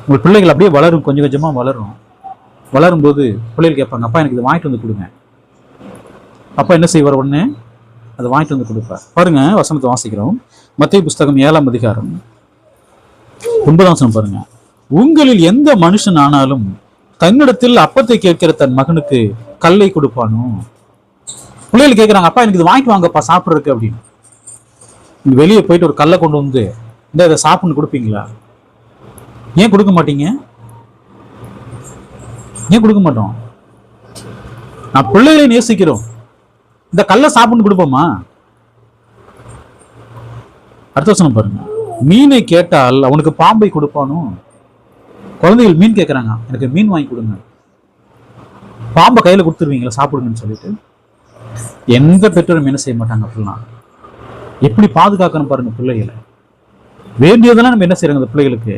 உங்கள் பிள்ளைகள் அப்படியே வளரும், கொஞ்சம் கொஞ்சமாக வளரும். வளரும்போது பிள்ளைகள் கேட்பாங்க, அப்பா எனக்கு இது வாங்கிட்டு வந்து கொடுங்க. அப்பா என்ன செய்வார்? உடனே அதை வாங்கிட்டு வந்து கொடுப்பார். பாருங்க, வசனத்தை வாசிக்கிறோம். மத்தேயு புஸ்தகம் 7ஆம் அதிகாரம் 9ஆம் வசனம் பாருங்க. உங்களில் எந்த மனுஷன் ஆனாலும் தன்னிடத்தில் அப்பத்தை கேட்கிற தன் மகனுக்கு கல்லை கொடுப்பானோ? பிள்ளைகள் கேட்குறாங்க, அப்பா எனக்கு இது வாங்கிட்டு வாங்கப்பா சாப்பிட்றதுக்கு அப்படின்னு. நீங்க வெளியே போயிட்டு ஒரு கல்லை கொண்டு வந்து இந்த இதை சாப்பிட்னு கொடுப்பீங்களா? ஏன் கொடுக்க மாட்டீங்க? ஏன் கொடுக்க மாட்டோம்? நான் பிள்ளைகளை நேசிக்கிறோம், இந்த கல்லை சாப்பிட்னு கொடுப்போமா? அடுத்த வசனம் பாருங்க. மீனை கேட்டால் அவனுக்கு பாம்பை கொடுப்பானோ? குழந்தைகள் மீன் கேட்கறாங்க, எனக்கு மீன் வாங்கி கொடுங்க. பாம்பை கையில கொடுத்துருவீங்களா சாப்பிடுங்கன்னு சொல்லிட்டு? எந்த பெற்றோரும் என்ன செய்ய மாட்டாங்க. அப்படிலாம் எப்படி பாதுகாக்கணும் பாருங்க பிள்ளைகளை. வேண்டியதெல்லாம் நம்ம என்ன செய்யறோங்க அந்த பிள்ளைகளுக்கு?